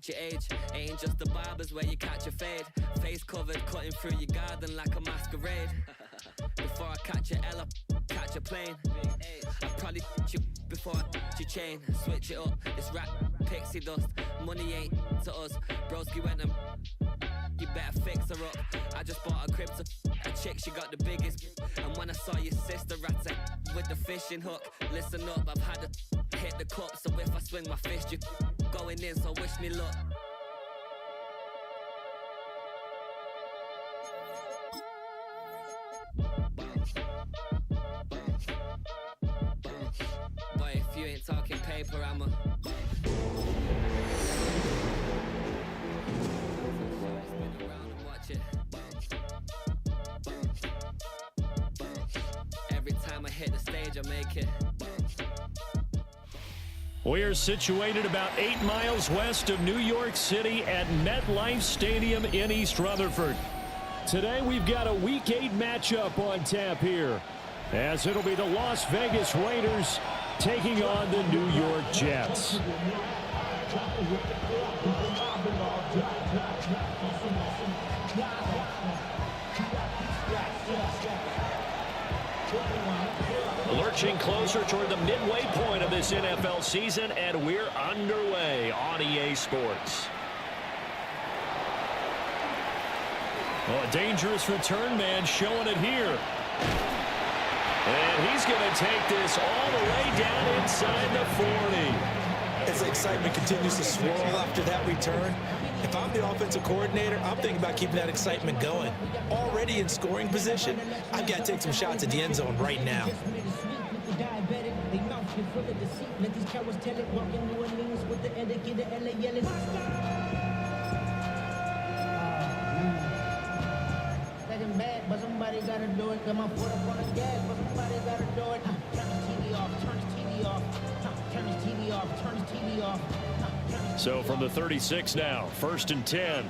match your age. Ain't just the barbers where you catch a fade. Face covered, cutting through your garden like a masquerade. Before I catch a L, catch a plane. I probably you before I your chain. Switch it up, it's rap, pixie dust. Money ain't to us. Broski went and you better fix her up. I just bought a crib to a chick, she got the biggest. And when I saw your sister rat with the fishing hook, listen up, I've had to hit the cup. So if I swing my fist, you going in, so wish me luck. Boy, if you ain't talking paper, I'm a spin around and watch it. Every time I hit the stage, I make it. We're situated about 8 miles west of New York City at MetLife Stadium in East Rutherford. Today we've got a Week 8 matchup on tap here, as it'll be the Las Vegas Raiders taking on the New York Jets. Lurching closer toward the midway point of this NFL season, and we're underway on EA Sports. Oh, a dangerous return man showing it here. And he's going to take this all the way down inside the 40. As the excitement continues to swirl after that return, if I'm the offensive coordinator, I'm thinking about keeping that excitement going. Already in scoring position, I've got to take some shots at the end zone right now. But somebody gotta do it. Got my foot up on the gas, but somebody gotta do it. Turn his TV off, turn his TV off. Turn his TV off, turn his TV off. So from the 36 now, 1st and 10.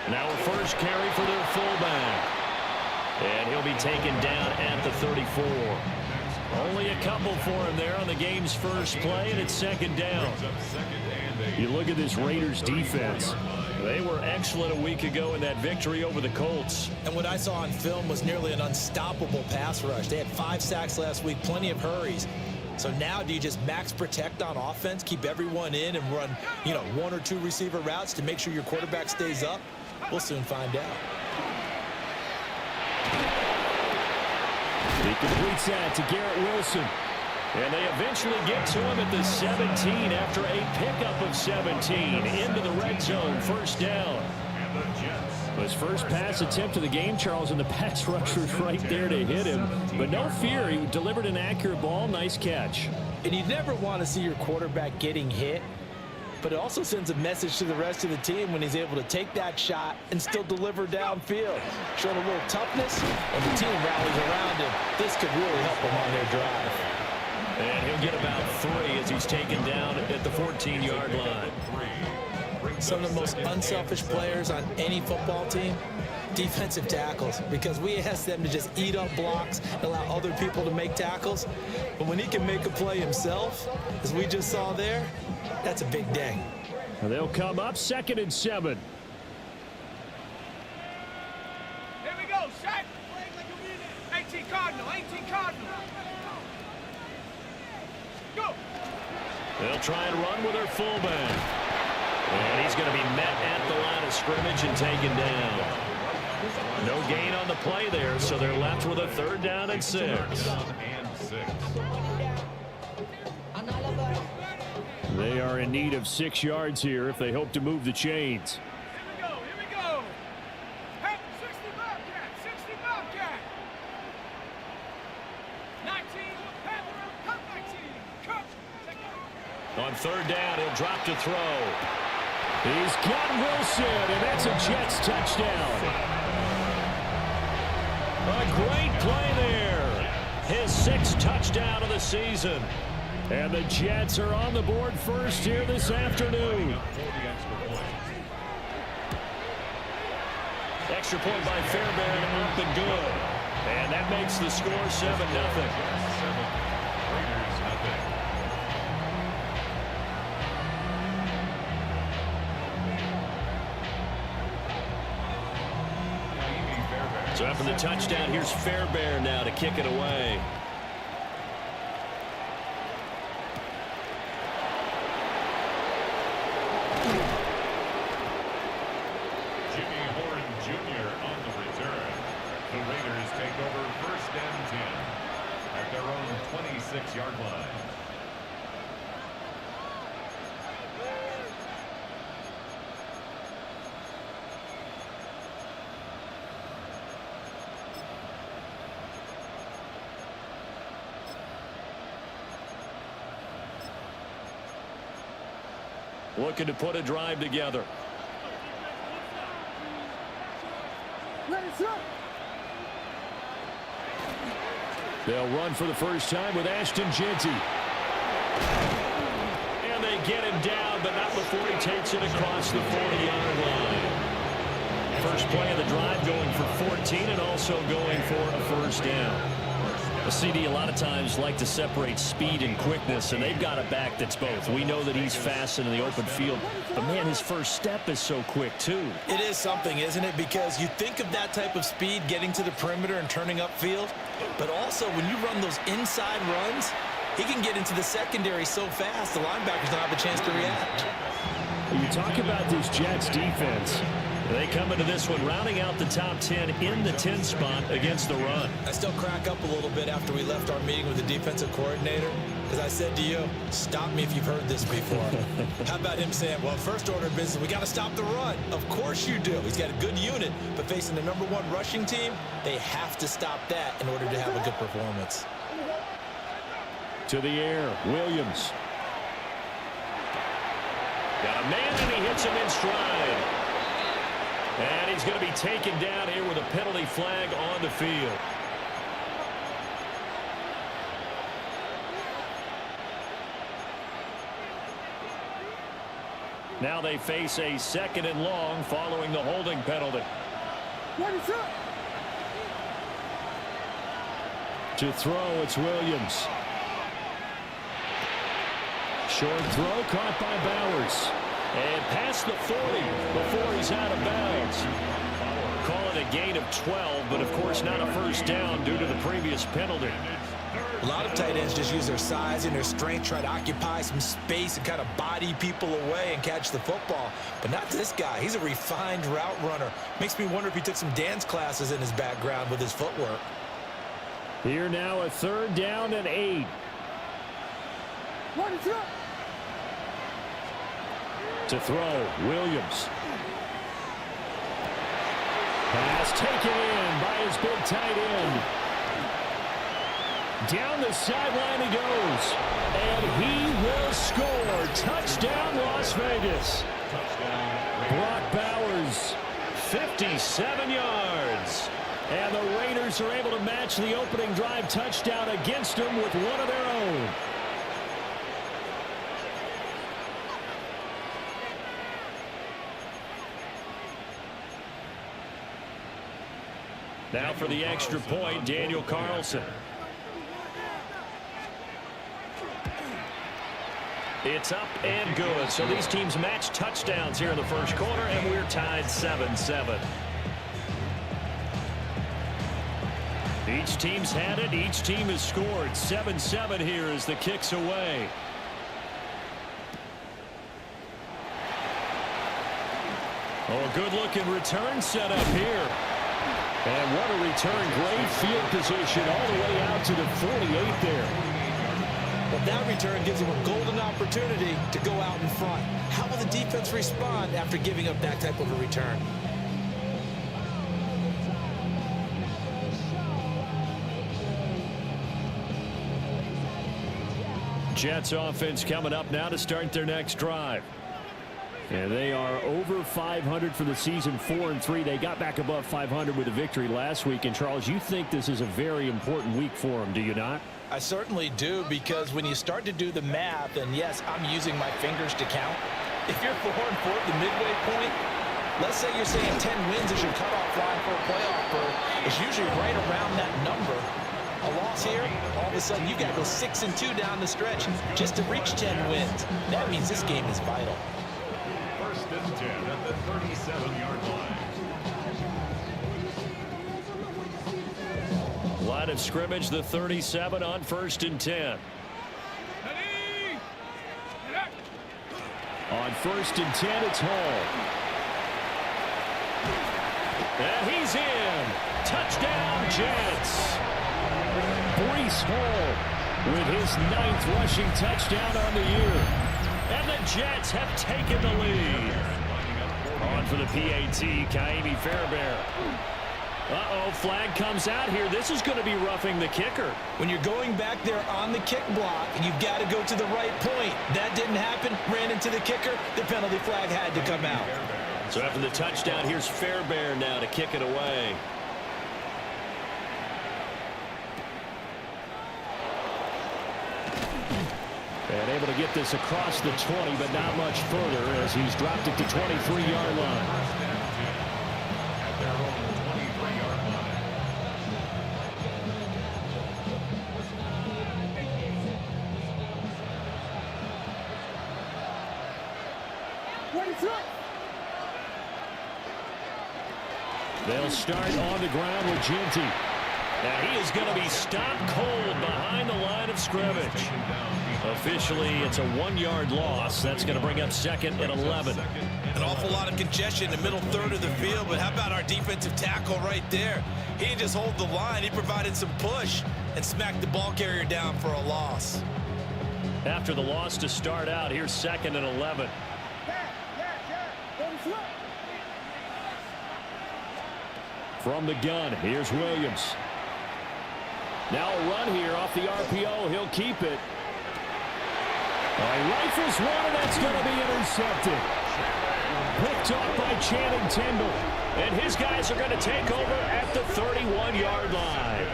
Now a first carry for their fullback. And he'll be taken down at the 34. Only a couple for him there on the game's first play, and it's 2nd down. You look at this Raiders defense. They were excellent a week ago in that victory over the Colts. And what I saw on film was nearly an unstoppable pass rush. They had 5 sacks last week, plenty of hurries. So now do you just max protect on offense, keep everyone in and run, 1 or 2 receiver routes to make sure your quarterback stays up? We'll soon find out. He completes that to Garrett Wilson. And they eventually get to him at the 17 after a pickup of 17 into the red zone, 1st down. His first pass attempt of the game, Charles, and the pass rush was right there to hit him. But no fear, he delivered an accurate ball. Nice catch. And you never want to see your quarterback getting hit, but it also sends a message to the rest of the team when he's able to take that shot and still deliver downfield. Showing a little toughness, and the team rallies around him. This could really help them on their drive. And he'll get about 3 as he's taken down at the 14-yard line. Some of the most unselfish players on any football team, defensive tackles, because we ask them to just eat up blocks and allow other people to make tackles. But when he can make a play himself, as we just saw there, that's a big day. They'll come up 2nd and 7. Here we go, set. 18 Cardinal, 18 Cardinal. Go. They'll try and run with their fullback. And he's going to be met at the line of scrimmage and taken down. No gain on the play there, so they're left with a 3rd down and 6. They are in need of 6 yards here if they hope to move the chains. Here we go. 60 Bobcat, 60 Bobcat. 19, Panther, come 19. Come. On 3rd down, he'll drop to throw. He's got Wilson, and that's a Jets touchdown. A great play there. His 6th touchdown of the season. And the Jets are on the board first here this afternoon. Extra point by Fairbairn, up and good. And that makes the score 7-0. 7, Raiders nothing. So after the touchdown, here's Fairbairn now to kick it away. Jimmy Horn Jr. on the return. The Raiders take over 1st and 10 at their own 26-yard line. Looking to put a drive together. They'll run for the first time with Ashton Jeanty. And they get him down, but not before he takes it across the 40-yard line. First play of the drive going for 14 and also going for a first down. A CD a lot of times like to separate speed and quickness, and they've got a back that's both. We know that he's fast in the open field, but man, his first step is so quick too. It is something, isn't it? Because you think of that type of speed getting to the perimeter and turning upfield, but also when you run those inside runs, he can get into the secondary so fast the linebackers don't have a chance to react. When you talk about this Jets defense, they come into this one rounding out the top 10 in the 10 spot against the run. I still crack up a little bit after we left our meeting with the defensive coordinator, because I said to you, stop me if you've heard this before. How about him saying, well, first order of business, we got to stop the run. Of course you do. He's got a good unit, but facing the #1 rushing team, they have to stop that in order to have a good performance. To the air, Williams. Got a man, and he hits him in stride. And he's going to be taken down here with a penalty flag on the field. Now they face a 2nd and long following the holding penalty. To throw, it's Williams. Short throw caught by Bowers. And past the 40 before he's out of bounds. Call it a gain of 12, but of course not a first down due to the previous penalty. A lot of tight ends just use their size and their strength, try to occupy some space and kind of body people away and catch the football. But not this guy. He's a refined route runner. Makes me wonder if he took some dance classes in his background with his footwork. Here now a 3rd down and 8. To throw, Williams. Pass taken in by his big tight end. Down the sideline he goes. And he will score. Touchdown, Las Vegas. Brock Bowers, 57 yards. And the Raiders are able to match the opening drive touchdown against them with one of their own. Now for the extra point, Daniel Carlson. It's up and good. So these teams match touchdowns here in the first quarter, and we're tied 7-7. Each team's had it. Each team has scored. 7-7 here as the kick's away. Oh, a good-looking return set up here. And what a return. Great field position all the way out to the 48 there. But that return gives them a golden opportunity to go out in front. How will the defense respond after giving up that type of a return? Jets offense coming up now to start their next drive. And they are over 500 for the season, 4-3. They got back above 500 with a victory last week. And, Charles, you think this is a very important week for them, do you not? I certainly do, because when you start to do the math, and yes, I'm using my fingers to count. If you're 4-4 at the midway point, let's say you're saying 10 wins is your cutoff line for a playoff berth. It's usually right around that number. A loss here, all of a sudden you got to go 6-2 down the stretch just to reach 10 wins. That means this game is vital. First and 10 at the 37-yard line. Line of scrimmage, the 37 on 1st and 10. On 1st and 10, it's Hall. And he's in. Touchdown, Jets. Breece Hall with his 9th rushing touchdown on the year. And the Jets have taken the lead. On for the PAT, Kaimi Fairbairn. Uh-oh, flag comes out here. This is going to be roughing the kicker. When you're going back there on the kick block, you've got to go to the right point. That didn't happen. Ran into the kicker. The penalty flag had to come out. So after the touchdown, here's Fairbairn now to kick it away. And able to get this across the 20, but not much further as he's dropped it to 23-yard line. They'll start on the ground with Ginty. Now he is going to be stopped cold behind the line of scrimmage. Officially, it's a 1-yard loss. That's going to bring up 2nd and 11. An awful lot of congestion in the middle third of the field, but how about our defensive tackle right there? He didn't just hold the line. He provided some push and smacked the ball carrier down for a loss. After the loss to start out, here's 2nd and 11. From the gun, here's Williams. Now a run here off the RPO. He'll keep it. He rifles one, and that's going to be intercepted. Picked off by Channing Tindall. And his guys are going to take over at the 31-yard line.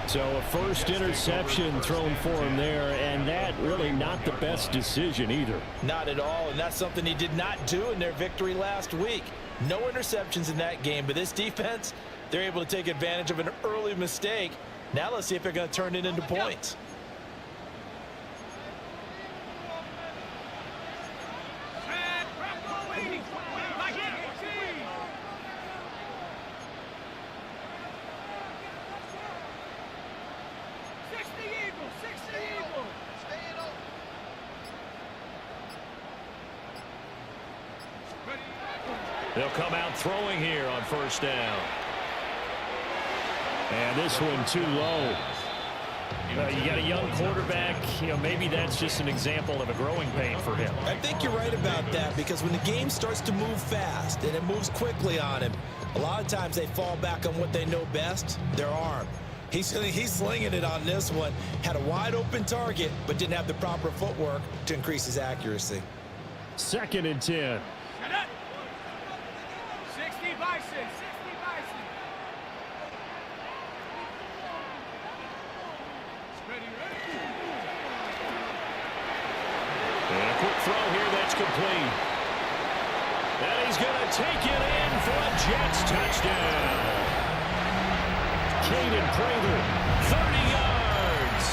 So a first interception thrown for him there, and that really not the best decision either. Not at all, and that's something he did not do in their victory last week. No interceptions in that game, but this defense, they're able to take advantage of an early mistake. Now let's see if they're going to turn it into points. They'll come out throwing here on 1st down. And this one too low. You got a young quarterback. Maybe that's just an example of a growing pain for him. I think you're right about that, because when the game starts to move fast and it moves quickly on him, a lot of times they fall back on what they know best, their arm. He's slinging it on this one. Had a wide open target, but didn't have the proper footwork to increase his accuracy. 2nd and 10. 60 Bison. And a quick throw here that's complete. And he's going to take it in for a Jets touchdown. Caden Prather, 30 yards.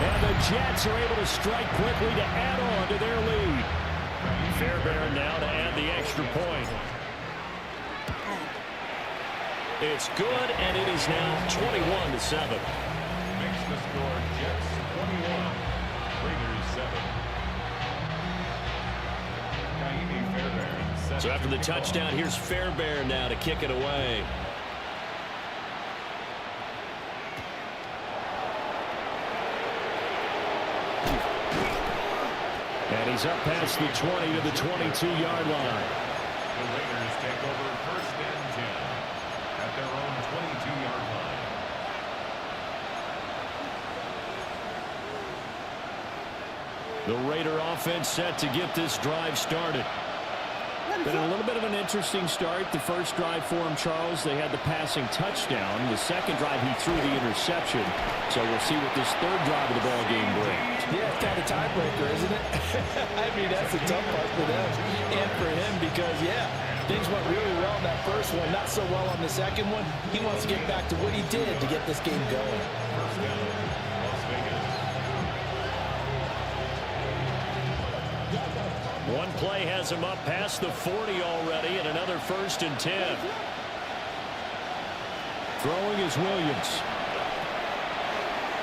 And the Jets are able to strike quickly to add on to their lead. Fairbairn now to add the extra point. It's good, and it is now 21-7. Makes the score Jets 21, Raiders 7. So after the touchdown, here's Fairbairn now to kick it away. And he's up past the 20 to the 22-yard line. The Raiders take over 1st and 10 at their own 22-yard line. The Raider offense set to get this drive started. Been a little bit of an interesting start. The first drive for him, Charles, they had the passing touchdown. The second drive, he threw the interception. So we'll see what this third drive of the ball game brings. Yeah, it's kind of tiebreaker, isn't it? I mean, that's a tough part for them and for him because, yeah, Things went really well in that first one, not so well on the second one. He wants to get back to what he did to get this game going. First down, Las Vegas. One play has him up past the 40 already, and another 1st and 10. Throwing is Williams.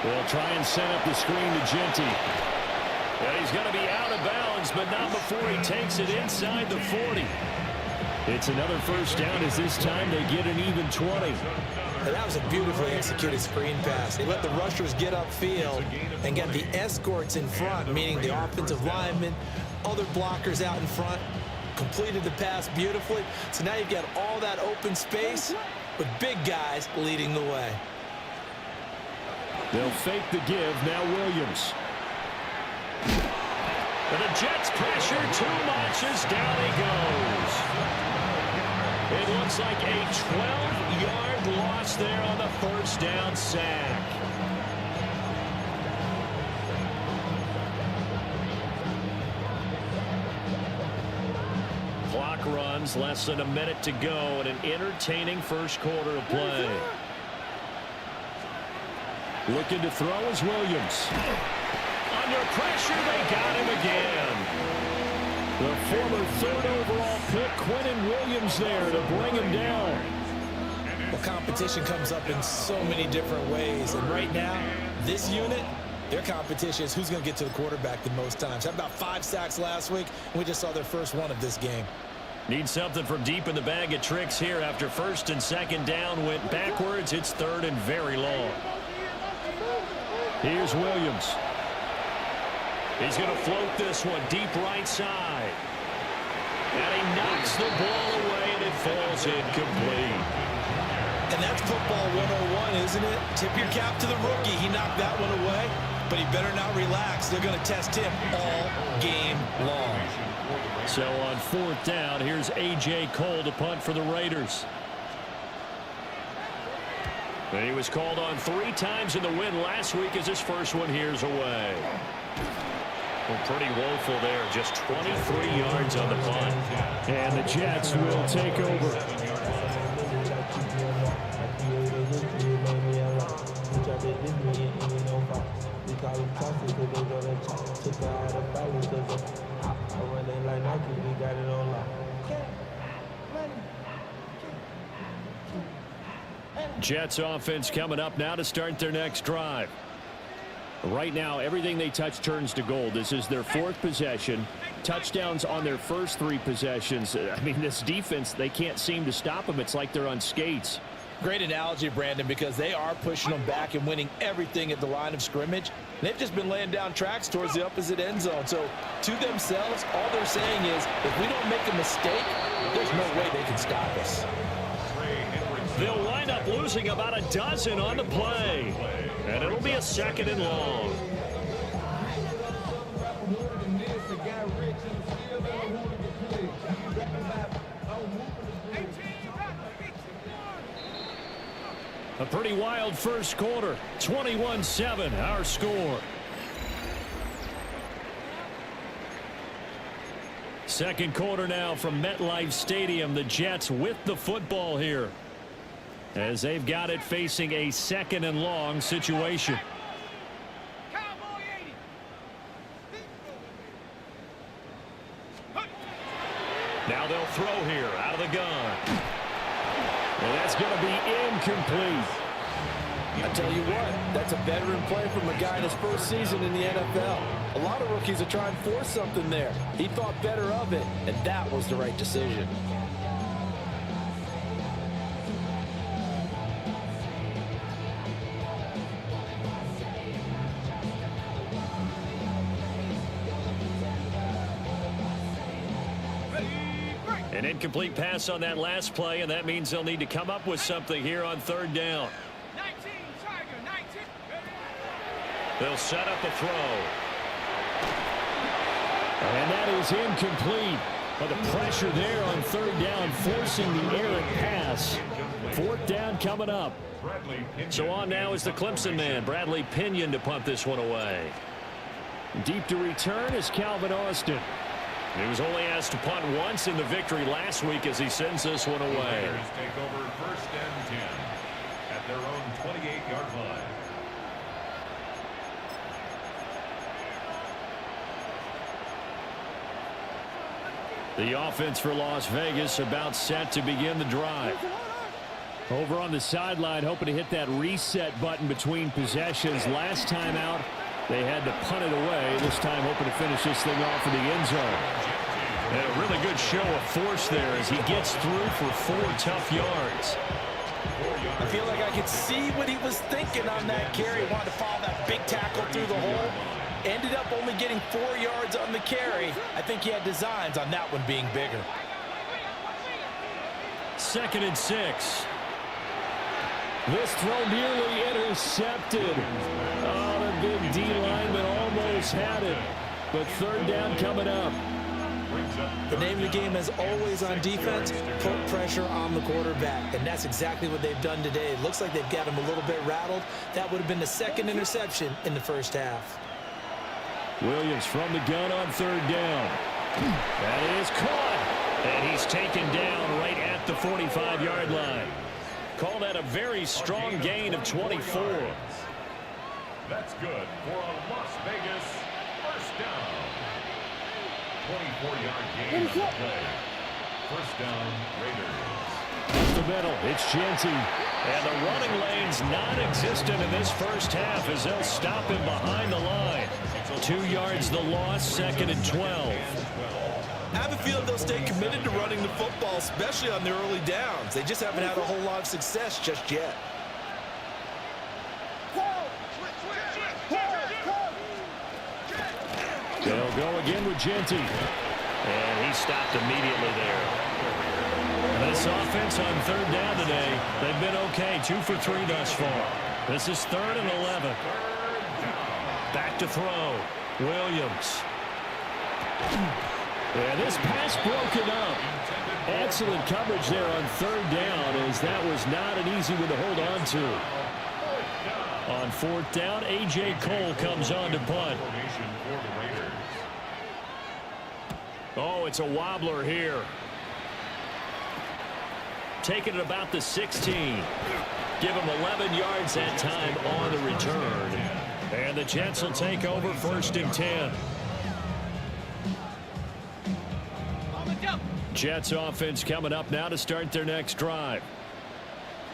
They'll try and set up the screen to Genty. And he's going to be out of bounds, but not before he takes it inside the 40. It's another 1st down as this time they get an even 20. And that was a beautifully executed screen pass. They let the rushers get upfield and got the escorts in front, meaning the offensive linemen, other blockers out in front, completed the pass beautifully. So now you've got all that open space with big guys leading the way. They'll fake the give, now Williams. And the Jets pressure too much as down he goes. It looks like a 12-yard loss there on the 1st down sack. Clock runs, less than a minute to go, and an entertaining first quarter of play. Looking to throw is Williams. Under pressure, they got him again. The former 3rd overall pick, Quinnen Williams, there to bring him down. Well, competition comes up in so many different ways. And right now, this unit, their competition is who's going to get to the quarterback the most times. Had about 5 sacks last week, and we just saw their first one of this game. Need something from deep in the bag of tricks here after 1st and 2nd down went backwards. It's 3rd and very long. Here's Williams. He's going to float this one deep right side. And he knocks the ball away, and it falls incomplete. And that's football 101, isn't it? Tip your cap to the rookie. He knocked that one away, but he better not relax. They're going to test him all game long. So on 4th down, here's A.J. Cole to punt for the Raiders. And he was called on 3 times in the win last week as his first one here's away. Well, pretty woeful there. Just 23 yards on the punt. And the Jets will take over. Jets offense coming up now to start their next drive. Right now, everything they touch turns to gold. This is their 4th possession. Touchdowns on their first 3 possessions. I mean, this defense, they can't seem to stop them. It's like they're on skates. Great analogy, Brandon, because they are pushing them back and winning everything at the line of scrimmage. They've just been laying down tracks towards the opposite end zone. So to themselves, all they're saying is, if we don't make a mistake, there's no way they can stop us. They'll wind up losing about a dozen on the play. And it'll be a 2nd and long. A pretty wild first quarter. 21-7, our score. Second quarter now from MetLife Stadium. The Jets with the football here, as they've got it facing a 2nd and long situation. Now they'll throw here out of the gun. And that's going to be incomplete. I tell you what, that's a veteran play from a guy in his first season in the NFL. A lot of rookies are trying to force something there. He thought better of it, and that was the right decision. An incomplete pass on that last play, and that means they'll need to come up with something here on 3rd down. 19, Tiger, 19. They'll set up a throw. And that is incomplete. But the pressure there on 3rd down, forcing the errant pass. 4th down coming up. So on now is the Clemson man, Bradley Pinion, to punt this one away. Deep to return is Calvin Austin. He was only asked to punt once in the victory last week as he sends this one away. The Raiders take over 1st and 10 at their own 28-yard line. The offense for Las Vegas about set to begin the drive. Over on the sideline, hoping to hit that reset button between possessions. Last time out, they had to punt it away. This time, hoping to finish this thing off in the end zone. And a really good show of force there as he gets through for 4 tough yards. I feel like I could see what he was thinking on that carry. Wanted to follow that big tackle through the hole. Ended up only getting 4 yards on the carry. I think he had designs on that one being bigger. 2nd and 6. This throw nearly intercepted. Oh, the big D lineman almost had it. But 3rd down coming up. The name of the game is always on defense, put pressure on the quarterback. And that's exactly what they've done today. It looks like they've got him a little bit rattled. That would have been the 2nd interception in the first half. Williams from the gun on 3rd down. That is caught. And he's taken down right at the 45-yard line. Call that a very strong gain of 24. That's good for a Las Vegas 1st down. 24-yard gain on the play. 1st down, Raiders. The middle, it's Genty. And the running lane's non-existent in this first half as they'll stop him behind the line. 2 yards the loss, 2nd and 12. I have a feeling they'll stay committed to running the football, especially on their early downs. They just haven't had a whole lot of success just yet. They'll go again with Genty. And he stopped immediately there. This offense on 3rd down today, they've been okay. 2 for 3 thus far. This is 3rd and 11. Back to throw. Williams. And this pass broken up. Excellent coverage there on 3rd down as that was not an easy one to hold on to. On 4th down, A.J. Cole comes on to punt. Oh, it's a wobbler here. Taking it about the 16. Give him 11 yards that time on the return. And the Jets will take over 1st and 10. Jets offense coming up now to start their next drive.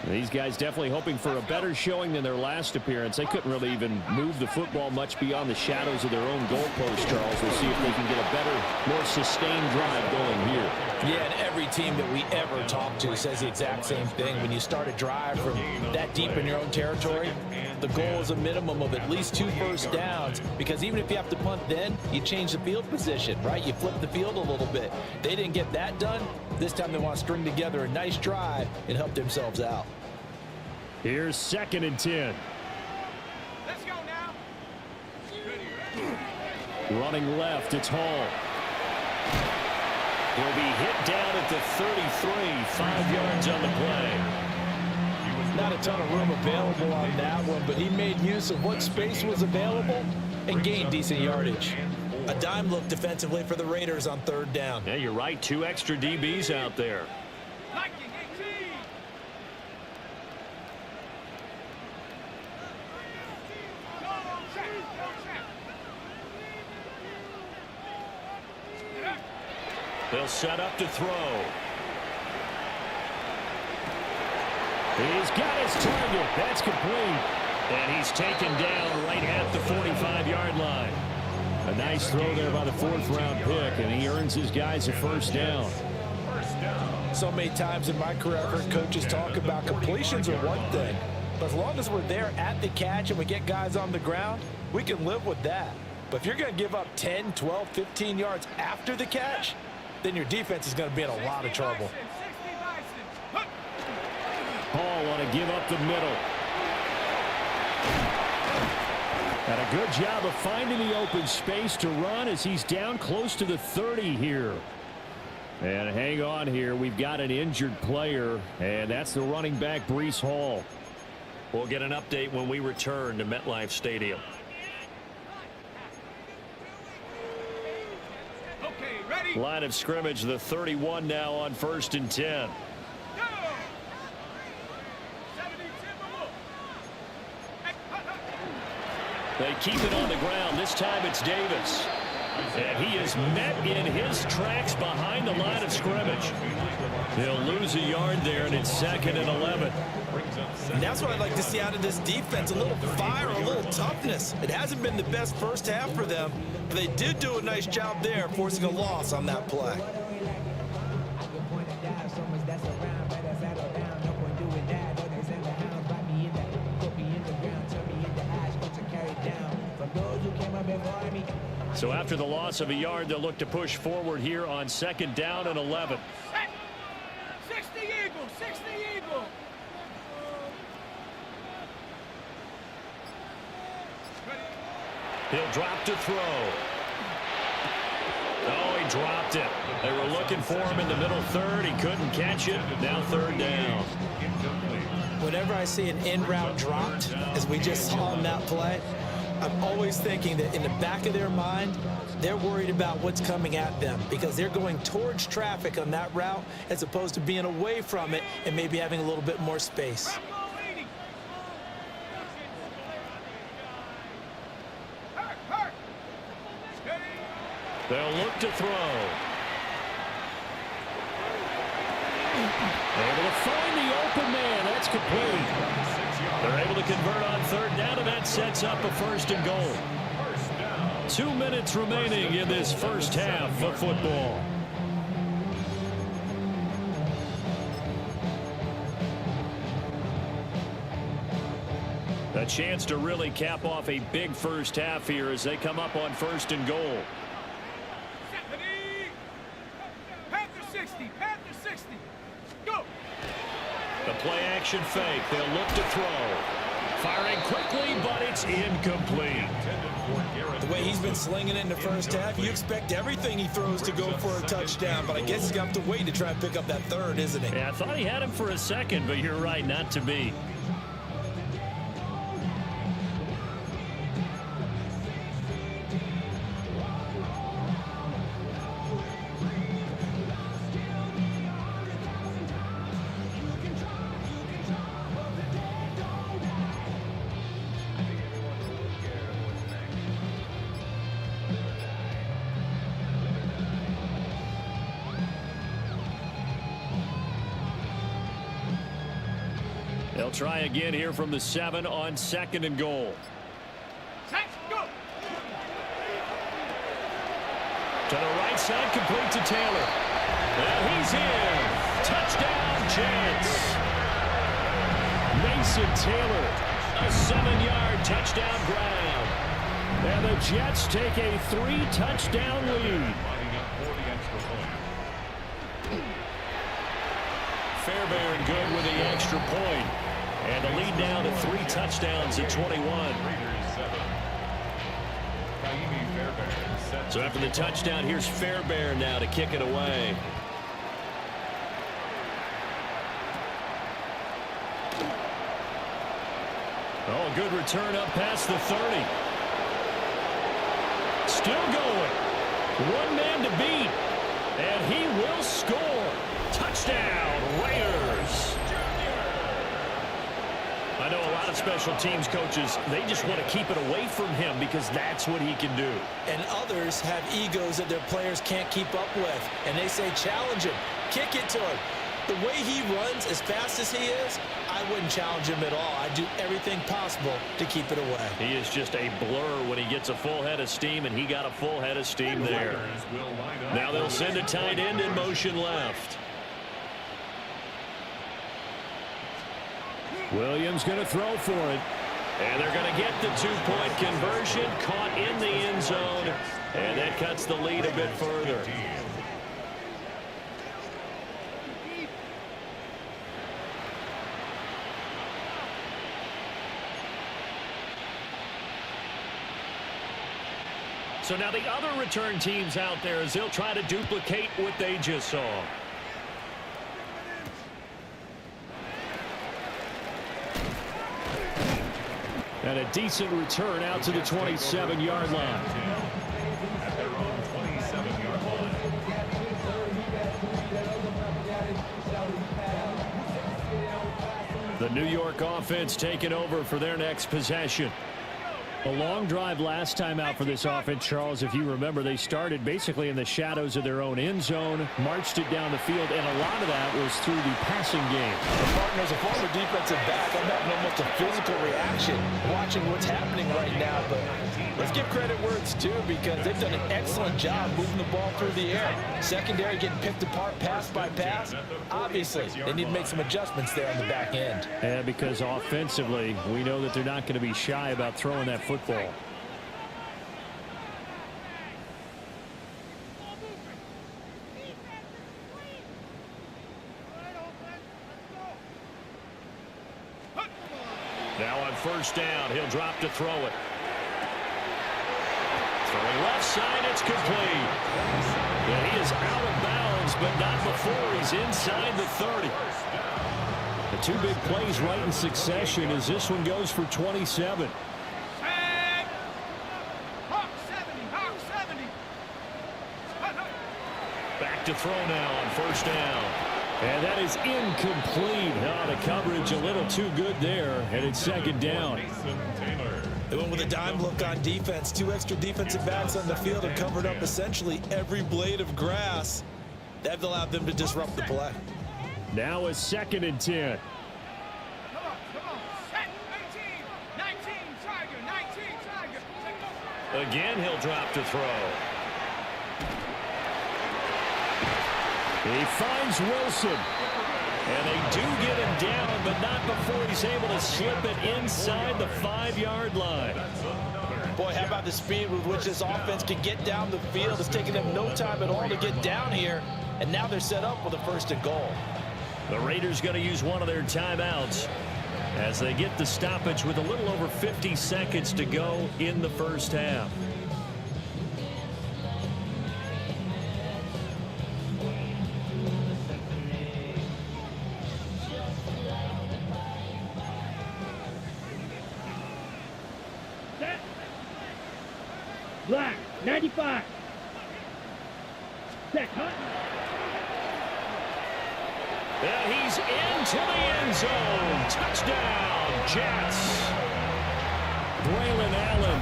These guys definitely hoping for a better showing than their last appearance. They couldn't really even move the football much beyond the shadows of their own goalpost, Charles. We'll see if they can get a better, more sustained drive going here. Yeah, and every team that we ever talk to says the exact same thing. When you start a drive from that deep in your own territory, the goal is a minimum of at least 2 first downs, because even if you have to punt then, you change the field position, right? You flip the field a little bit. They didn't get that done. This time they want to string together a nice drive and help themselves out. Here's 2nd and 10. Let's go now. Running left, it's Hall. He'll be hit down at the 33, 5 yards on the play. Not a ton of room available on that one, but he made use of what space was available and gained decent yardage. A dime look defensively for the Raiders on 3rd down. Yeah, you're right. 2 extra DBs out there. They'll set up to throw. He's got his target. That's complete. And he's taken down right at the 45-yard line. A nice throw there by the 4th-round pick, and he earns his guys a 1st down. So many times in my career, I've heard coaches talk about completions are one thing. But as long as we're there at the catch and we get guys on the ground, we can live with that. But if you're going to give up 10, 12, 15 yards after the catch, then your defense is going to be in a lot of trouble. Hall want to give up the middle. And a good job of finding the open space to run as he's down close to the 30 here. And hang on here. We've got an injured player, and that's the running back, Breece Hall. We'll get an update when we return to MetLife Stadium. Okay, ready? Line of scrimmage, the 31 now on 1st and 10. They keep it on the ground. This time it's Davis. And he is met in his tracks behind the line of scrimmage. They'll lose a yard there, and it's 2nd and 11. And that's what I'd like to see out of this defense, a little fire, a little toughness. It hasn't been the best first half for them, but they did do a nice job there, forcing a loss on that play. So after the loss of a yard, they'll look to push forward here on 2nd down and 11. 60 Eagle, 60 Eagle. He'll drop to throw. Oh, he dropped it. They were looking for him in the middle third. He couldn't catch it. Now 3rd down. Whenever I see an in-route dropped, as we just saw in that play, I'm always thinking that in the back of their mind, they're worried about what's coming at them because they're going towards traffic on that route as opposed to being away from it and maybe having a little bit more space. They'll look to throw. Able to find the open man. That's complete. They're able to convert on 3rd down, and that sets up a 1st and goal. 2 minutes remaining in this first half of football. A chance to really cap off a big first half here as they come up on 1st and goal. Panther 60, Panther 60. Go. The play action fake. They'll look to throw. Firing quickly, but it's incomplete. The way he's been slinging it in the first half, you expect everything he throws to go for a touchdown, but I guess he's got to wait to try and pick up that 3rd, isn't he? Yeah, I thought he had him for a second, but you're right, not to be. They'll try again here from the 7 on 2nd and goal. Set, go. To the right side, complete to Taylor. And he's in. Touchdown, Jets. Mason Taylor, a 7-yard touchdown grab. And the Jets take a 3-touchdown lead. Fairbairn good with the extra point. And the lead down to 3 touchdowns at 21. So after the touchdown, here's Fairbairn now to kick it away. Oh, good return up past the 30. Still going. One man to beat. And he will score. Touchdown, Raiders. I know a lot of special teams coaches, they just want to keep it away from him because that's what he can do. And others have egos that their players can't keep up with. And they say, challenge him, kick it to him. The way he runs as fast as he is, I wouldn't challenge him at all. I'd do everything possible to keep it away. He is just a blur when he gets a full head of steam, and he got a full head of steam there. Now they'll send a tight end in motion left. Williams going to throw for it. And they're going to get the 2-point conversion, caught in the end zone, and that cuts the lead a bit further. So now the other return teams out there as they'll try to duplicate what they just saw. And a decent return out to the 27-yard line. At their own 27-yard line. The New York offense taking over for their next possession. A long drive last time out for this offense, Charles. If you remember, they started basically in the shadows of their own end zone, marched it down the field, and a lot of that was through the passing game. Martin, as a former defensive back, I'm having almost a physical reaction watching what's happening right now. But let's give credit where it's due, because they've done an excellent job moving the ball through the air. Secondary getting picked apart pass by pass. Obviously, they need to make some adjustments there on the back end. And because offensively, we know that they're not going to be shy about throwing that football. Now on first down, he'll drop to throw it. Throwing left side, it's complete. And he is out of bounds, but not before he's inside the 30. The two big plays right in succession as this one goes for 27. Back to throw now on first down. And that is incomplete. Oh, the coverage a little too good there, and it's second down. They went with a dime look on defense. Two extra defensive backs on the field and covered up essentially every blade of grass. That allowed them to disrupt the play. Now a 2nd and 10. Come on. Set. 19, Tiger. Again, he'll drop to throw. He finds Wilson. And they do get him down, but not before he's able to slip it inside the 5-yard line. Boy, how about the speed with which this offense can get down the field? It's taking them no time at all to get down here. And now they're set up with a 1st and goal. The Raiders going to use one of their timeouts as they get the stoppage with a little over 50 seconds to go in the first half. Black, 95. Set, cut. And he's into the end zone. Touchdown, Jets. Braylon Allen,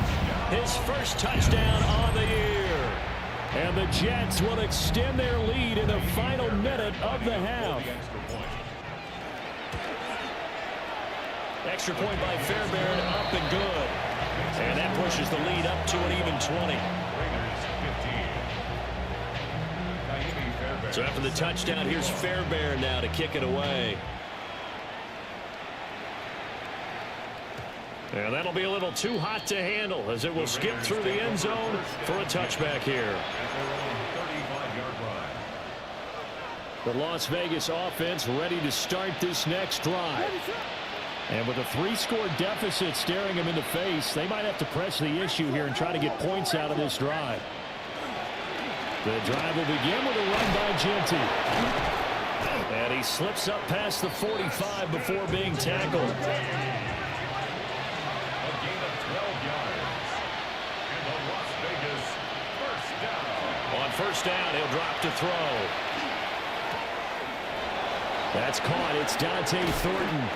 his first touchdown on the year. And the Jets will extend their lead in the final minute of the half. Extra point by Fairbairn, up and good. And that pushes the lead up to an even 20. So after the touchdown, here's Fairbairn now to kick it away. And that'll be a little too hot to handle as it will skip through the end zone for a touchback here. The Las Vegas offense ready to start this next drive. And with a 3-score deficit staring him in the face, they might have to press the issue here and try to get points out of this drive. The drive will begin with a run by Genty. And he slips up past the 45 before being tackled. A gain of 12 yards. And the Las Vegas first down. On first down, he'll drop to throw. That's caught. It's Dante Thornton.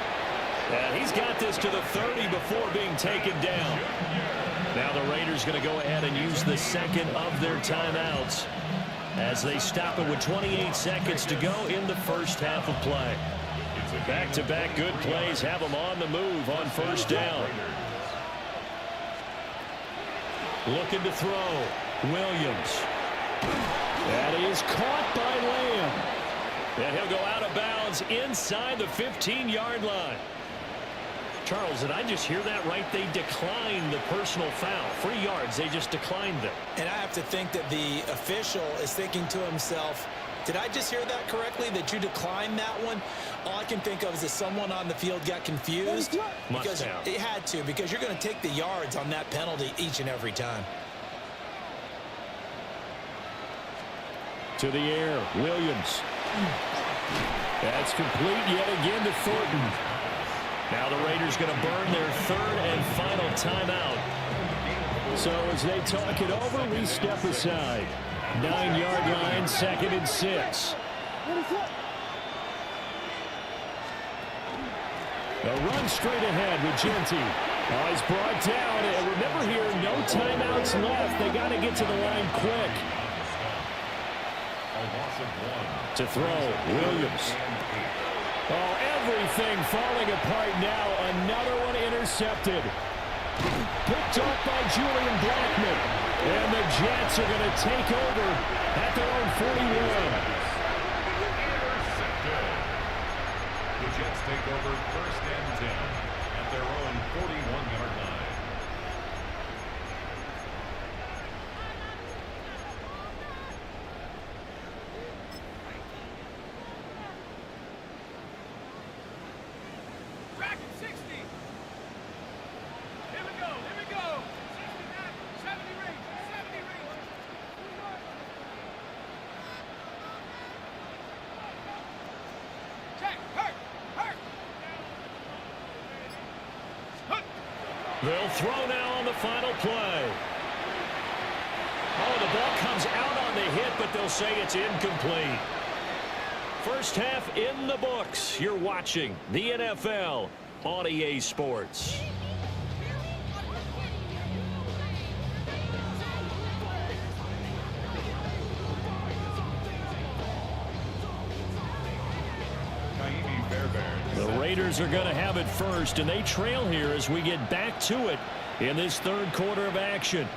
And he's got this to the 30 before being taken down. Now the Raiders going to go ahead and use the second of their timeouts as they stop it with 28 seconds to go in the first half of play. Back-to-back good plays have them on the move on first down. Looking to throw. Williams. That is caught by Lamb. And he'll go out of bounds inside the 15-yard line. Charles, did I just hear that right? They declined the personal foul. 3 yards, they just declined them. And I have to think that the official is thinking to himself, did I just hear that correctly, that you declined that one? All I can think of is that someone on the field got confused. Because it had to, because you're going to take the yards on that penalty each and every time. To the air, Williams. That's complete yet again to Thornton. Now the Raiders going to burn their 3rd and final timeout. So as they talk it over, we step aside. 9-yard line, 2nd and 6. A run straight ahead with Genty. He's brought down. And remember here, no timeouts left. They got to get to the line quick. To throw, Williams. Oh, everything falling apart now. Another one intercepted. Picked up by Julian Blackman. And the Jets are going to take over at their own 41. The Jets take over 1st and 10 at their own 41-yard line. Track at 60. Here we go. 69, 70 range. 70 range. Check. Hurt. They'll throw now on the final play. Oh, the ball comes out on the hit, but they'll say it's incomplete. First half in the books. You're watching the NFL on EA Sports. The Raiders are going to have it first, and they trail here as we get back to it in this third quarter of action.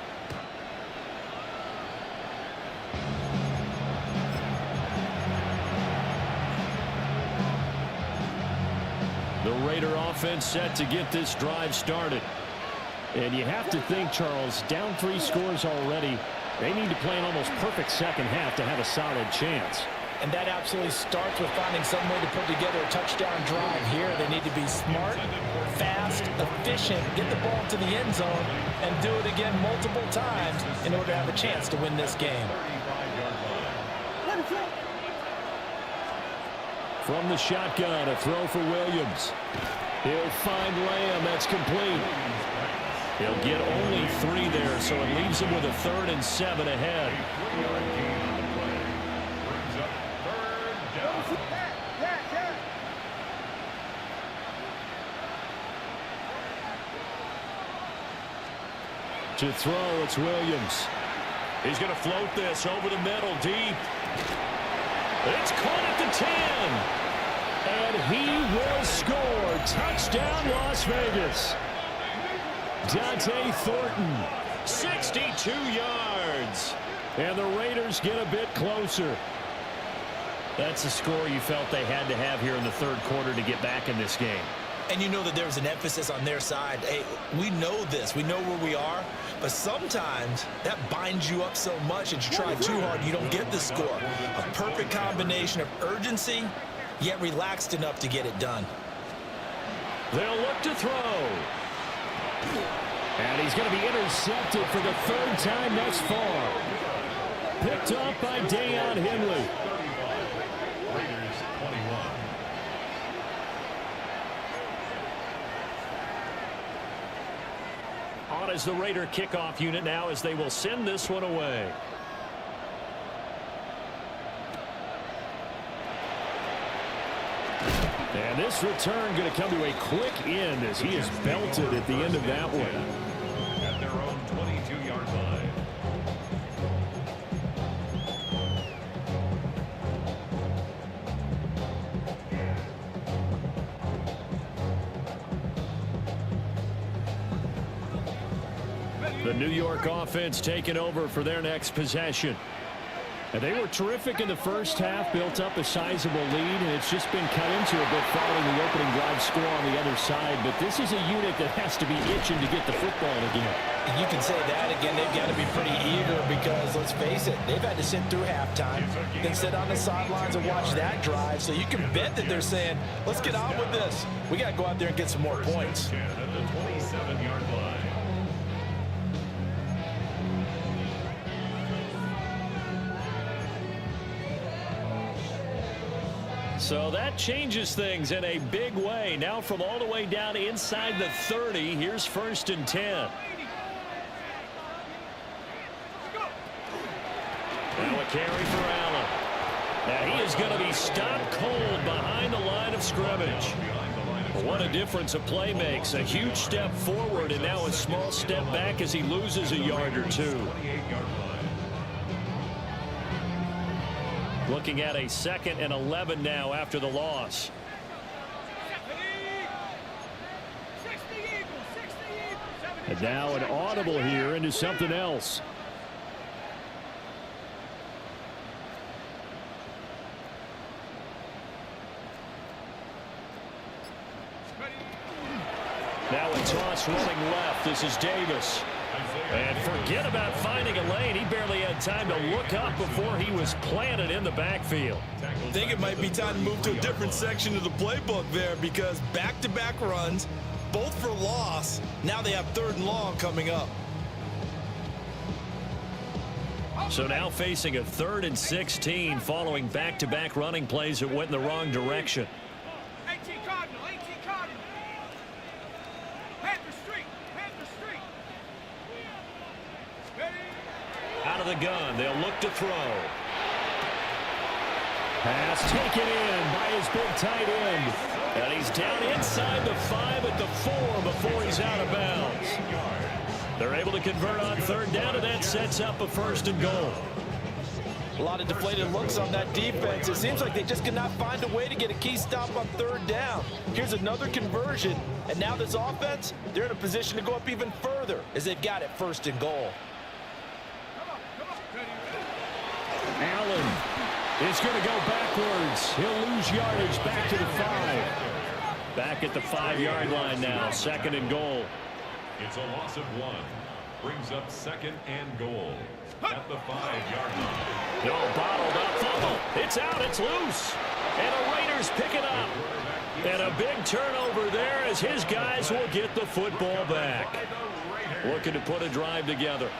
The Raider offense set to get this drive started. And you have to think, Charles, down 3 scores already. They need to play an almost perfect second half to have a solid chance. And that absolutely starts with finding some way to put together a touchdown drive here. They need to be smart, fast, efficient, get the ball to the end zone, and do it again multiple times in order to have a chance to win this game. From the shotgun, a throw for Williams. He'll find Lamb. That's complete. He'll get only 3 there, so it leaves him with a 3rd and 7 ahead. To throw, it's Williams. He's going to float this over the middle, deep. It's caught at the 10. And he will score. Touchdown, Las Vegas. Dante Thornton, 62 yards. And the Raiders get a bit closer. That's the score you felt they had to have here in the third quarter to get back in this game. And you know that there was an emphasis on their side. Hey, we know this. We know where we are. But sometimes that binds you up so much that you try too hard, you don't get the score. A perfect combination of urgency, yet relaxed enough to get it done. They'll look to throw. And he's going to be intercepted for the 3rd time thus far. Picked up by Deion Henley. Raiders 21. On as the Raider kickoff unit now as they will send this one away. And this return going to come to a quick end as he is belted at the end of that one. At their own 22-yard line. The New York offense taking over for their next possession. And they were terrific in the first half, built up a sizable lead, and it's just been cut into a bit following the opening drive score on the other side. But this is a unit that has to be itching to get the football again. You can say that again. They've got to be pretty eager because, let's face it, they've had to sit through halftime, then sit on the sidelines and watch that drive. So you can bet that they're saying, let's get on with this. We got to go out there and get some more points. At the 27-yard line. So that changes things in a big way. Now from all the way down inside the 30, here's 1st and 10. Now a carry for Allen. Now he is going to be stopped cold behind the line of scrimmage. Behind the line of What a difference a play makes. A huge step forward and now a small step back as he loses a yard or two. Looking at a 2nd and 11 now after the loss. And now an audible here into something else. Now a toss running left. This is Davis. And forget about finding a lane. He barely had time to look up before he was planted in the backfield. I think it might be time to move to a different section of the playbook there, because back-to-back runs, both for loss. Now they have 3rd and long coming up. So now facing a 3rd and 16 following back-to-back running plays that went in the wrong direction. 18 Cardinal, 18 Cardinal. Panther Street, Panther Street. Out of the gun, they'll look to throw. Pass taken in by his big tight end. And he's down inside the 5 at the 4 before he's out of bounds. They're able to convert on 3rd down, and that sets up a 1st and goal. A lot of deflated looks on that defense. It seems like they just cannot find a way to get a key stop on 3rd down. Here's another conversion, and now this offense, they're in a position to go up even further as they've got it 1st and goal. Allen is going to go backwards. He'll lose yardage back to the 5. Back at the 5-yard line now, 2nd and goal. It's a loss of 1. Brings up 2nd and goal at the 5-yard line. No, bottled up fumble. It's out. It's loose. And the Raiders pick it up. And a big turnover there as his guys will get the football back. Looking to put a drive together.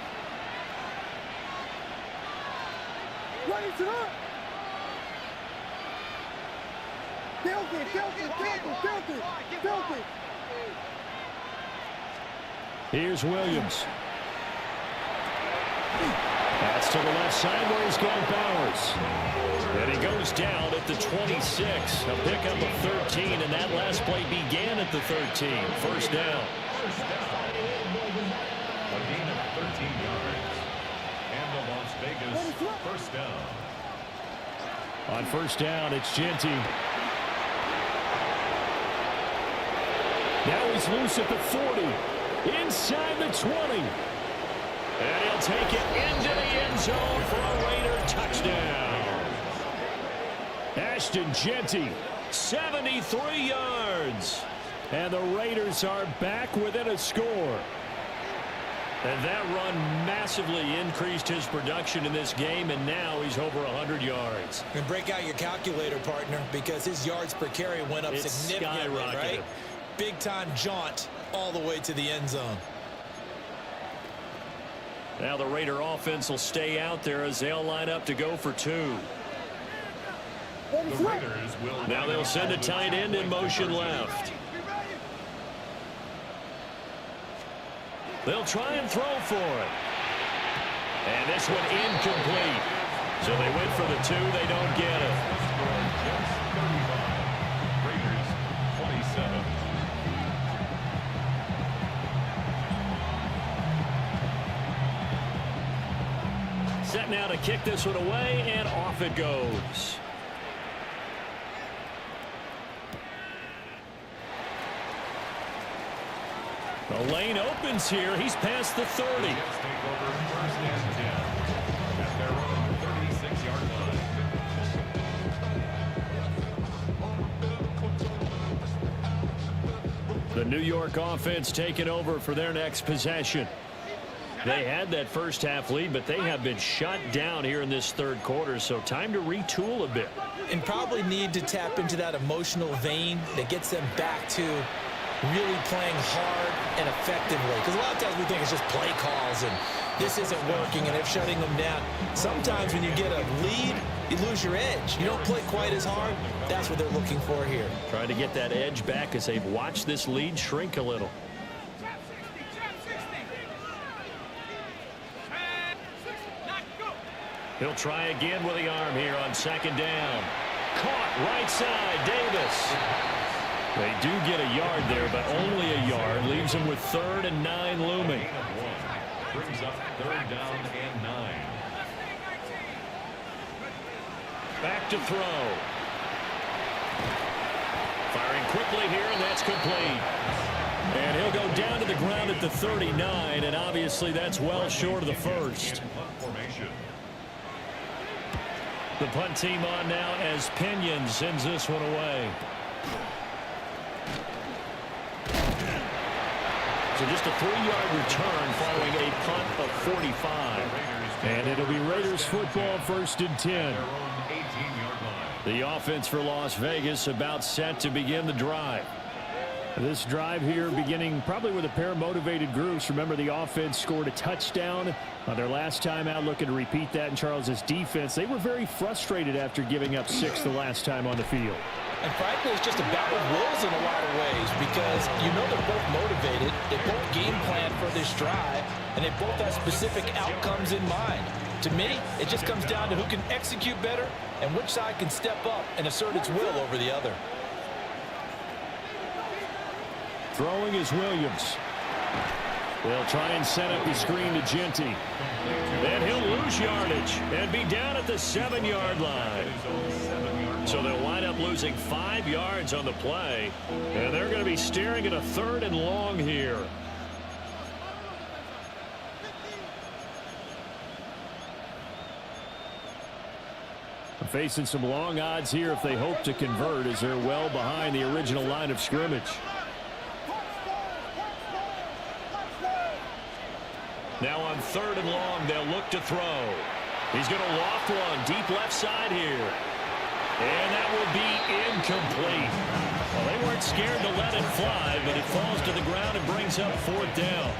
Raise it up. Filthy, filthy, filthy, filthy, filthy. Here's Williams. That's to the left side where he's got Bowers. And he goes down at the 26. A pickup of 13, and that last play began at the 13. 1st down. A gain of 13 yards. And the Las Vegas 1st down. On 1st down, it's Genty. Now he's loose at the 40. Inside the 20. And he'll take it into the end zone for a Raider touchdown. Ashton Genty, 73 yards. And the Raiders are back within a score. And that run massively increased his production in this game, and now he's over 100 yards. And break out your calculator, partner, because his yards per carry went up significantly, right? Big-time jaunt all the way to the end zone. Now the Raider offense will stay out there as they'll line up to go for 2. The Raiders will now they'll send a tight end in motion left. They'll try and throw for it. And this one incomplete. So they went for the 2. They don't get it. Raiders 27. Set now to kick this one away, and off it goes. The lane opens here. He's past the 30. Take over 1st and 10 at their own 36-yard line. The New York offense taking over for their next possession. They had that first half lead, but they have been shut down here in this 3rd quarter, so time to retool a bit. And probably need to tap into that emotional vein that gets them back to really playing hard and effectively. Because a lot of times we think it's just play calls and this isn't working and they're shutting them down. Sometimes when you get a lead, you lose your edge. You don't play quite as hard. That's what they're looking for here. Trying to get that edge back as they've watched this lead shrink a little. He'll try again with the arm here on 2nd down. Caught right side, Davis. They do get a yard there, but only a yard. Leaves them with 3rd and 9 looming. Brings up 3rd down and 9. Back to throw. Firing quickly here, and that's complete. And he'll go down to the ground at the 39, and obviously that's well short of the first. The punt team on now as Pinion sends this one away. So just a 3-yard return following a punt of 45. And it'll be Raiders football, 1st and 10. The offense for Las Vegas about set to begin the drive. This drive here beginning probably with a pair of motivated groups. Remember, the offense scored a touchdown on their last time out, looking to repeat that in Charles's defense. They were very frustrated after giving up 6 the last time on the field. And frankly, it's just a battle of wills in a lot of ways because you know they're both motivated. They both game plan for this drive, and they both have specific outcomes in mind. To me, it just comes down to who can execute better and which side can step up and assert its will over the other. Throwing is Williams. They'll try and set up the screen to Genty. And he'll lose yardage and be down at the 7-yard line. So they'll wind up losing 5 yards on the play. And they're going to be staring at a 3rd and long here. Facing some long odds here if they hope to convert, as they're well behind the original line of scrimmage. Now on 3rd and long, they'll look to throw. He's going to loft one deep left side here. And that will be incomplete. Well, they weren't scared to let it fly, but it falls to the ground and brings up 4th down.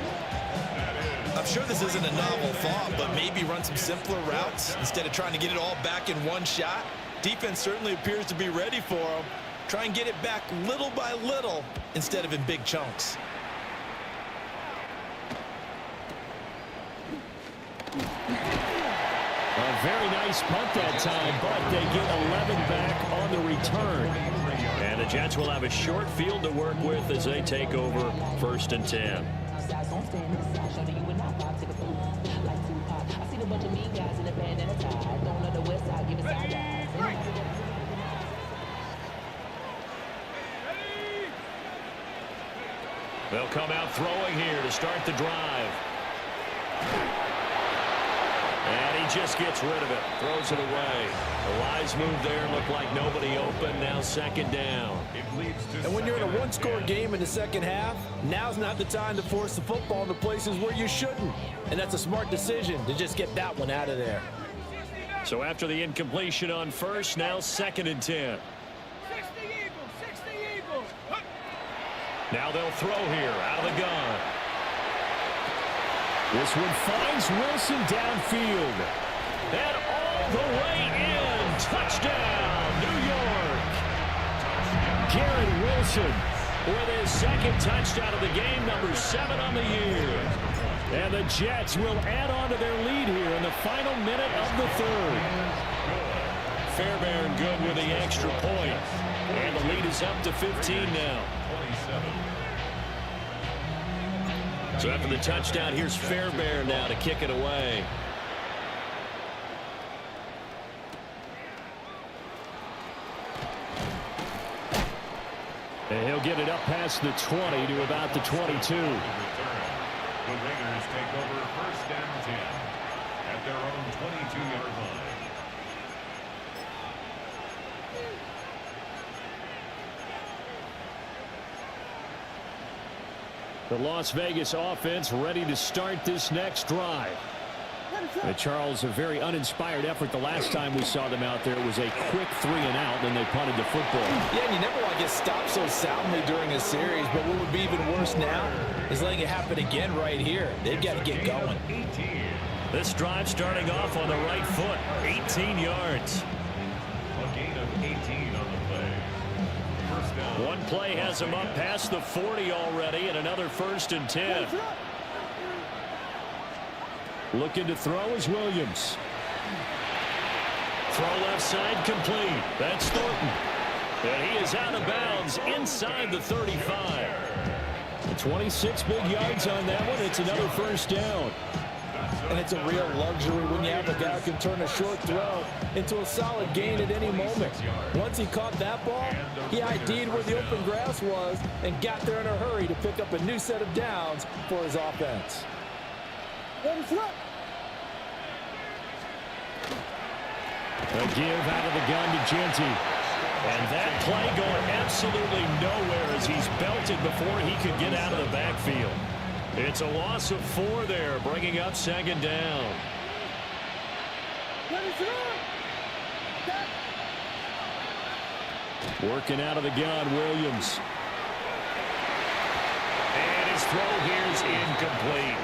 I'm sure this isn't a novel thought, but maybe run some simpler routes instead of trying to get it all back in one shot. Defense certainly appears to be ready for them. Try and get it back little by little instead of in big chunks. A very nice punt that time, but they get 11 back on the return. And the Jets will have a short field to work with as they take over 1st and 10. They'll come out throwing here to start the drive. And he just gets rid of it. Throws it away. A wise move there. Looked like nobody open. Now 2nd down. And when you're in a 1-score game in the second half, now's not the time to force the football into places where you shouldn't. And that's a smart decision to just get that one out of there. So after the incompletion on 1st, now 2nd and 10. 60 Eagles. Now they'll throw here out of the gun. This one finds Wilson downfield. And all the way in. Touchdown, New York. Garrett Wilson with his 2nd touchdown of the game, number 7 on the year. And the Jets will add on to their lead here in the final minute of the 3rd. Fairbairn good with the extra point. And the lead is up to 15 now. So after the touchdown, here's Fairbairn now to kick it away. And he'll get it up past the 20 to about the 22. The Raiders take over 1st and 10 at their own 22-yard line. The Las Vegas offense ready to start this next drive. Charles, a very uninspired effort the last time we saw them out there. It was a quick 3-and-out, then they punted the football. Yeah, and you never want to get stopped so soundly during a series, but what would be even worse now is letting it happen again right here. They've got to get going. This drive starting off on the right foot, 18 yards. A gain of 18 on the play. First down. One play has him up past the 40 already, and another 1st and 10. Looking to throw is Williams. Throw left side complete. That's Thornton. And he is out of bounds inside the 35. 26 big yards on that one. It's another first down. And it's a real luxury when you have a guy who can turn a short throw into a solid gain at any moment. Once he caught that ball, he ID'd where the open grass was and got there in a hurry to pick up a new set of downs for his offense. A give out of the gun to Genty. And that play going absolutely nowhere as he's belted before he could get out of the backfield. It's a loss of 4 there, bringing up second down. Working out of the gun, Williams. And his throw here is incomplete.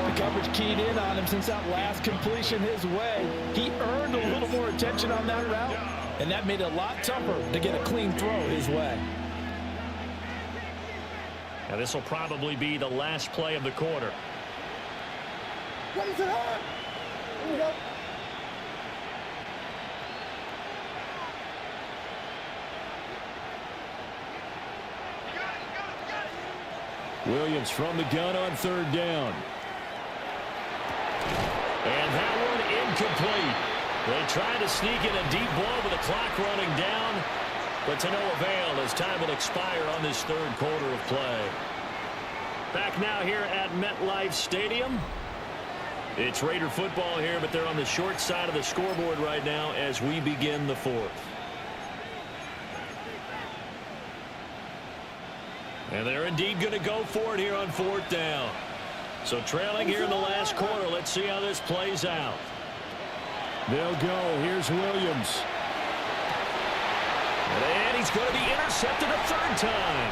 The coverage keyed in on him since that last completion his way. He earned a little more attention on that route, and that made it a lot tougher to get a clean throw his way. Now this will probably be the last play of the quarter. What is it on? Here we go. Williams from the gun on third down. And that one incomplete. They try to sneak in a deep ball with the clock running down, but to no avail as time will expire on this third quarter of play. Back now here at MetLife Stadium. It's Raider football here, but they're on the short side of the scoreboard right now as we begin the fourth. And they're indeed going to go for it here on fourth down. So trailing here in the last quarter. Let's see how this plays out. They'll go. Here's Williams. And he's going to be intercepted a third time.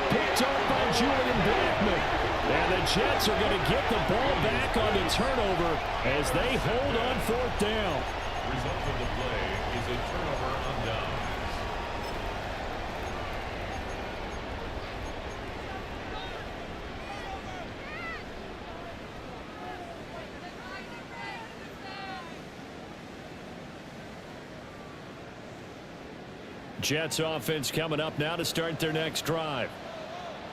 Picked up by Julian Blackman. And the Jets are going to get the ball back on the turnover as they hold on fourth down. Result of the play is a turnover on down. Jets offense coming up now to start their next drive.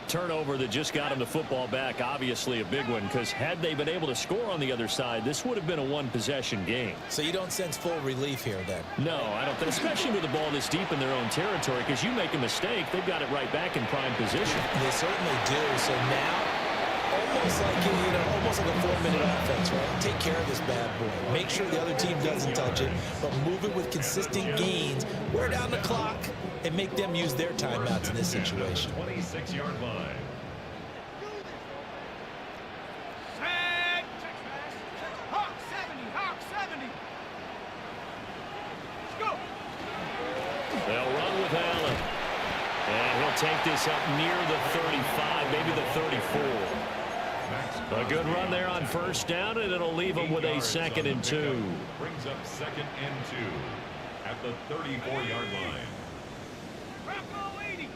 Turnover that just got them the football back, obviously a big one, because had they been able to score on the other side, this would have been a one-possession game. So you don't sense full relief here then? No, I don't think, especially with the ball this deep in their own territory, because you make a mistake, they've got it right back in prime position. They certainly do. So now, almost like a 4-minute offense, right? Take care of this bad boy. Make sure the other team doesn't touch it, but move it with consistent gains, wear down the clock, and make them use their timeouts in this situation. 26-yard line. Set. Hawk 70. Hawk 70. Let's go. They'll run with Allen. And he'll take this up near the 35, maybe the 34. A good run there on first down, and it'll leave them with a 2nd and 2. Brings up 2nd and 2 at the 34-yard line. Bravo 80.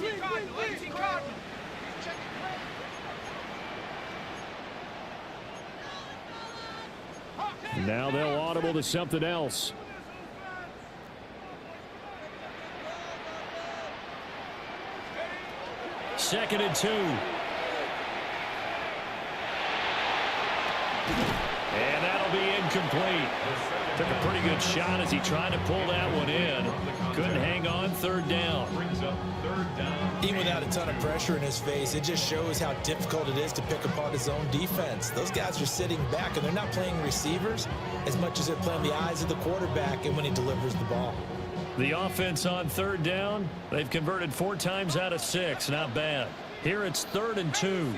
18 Cardinal. 18 Cardinal. Now they'll audible to something else. Second and 2. And that'll be incomplete. Took a pretty good shot as he tried to pull that one in. Couldn't hang on. Third down. Brings up third down. Even without a ton of pressure in his face, it just shows how difficult it is to pick apart his own defense. Those guys are sitting back, and they're not playing receivers as much as they're playing the eyes of the quarterback and when he delivers the ball. The offense on third down, they've converted 4 times out of 6. Not bad. Here it's 3rd and 2.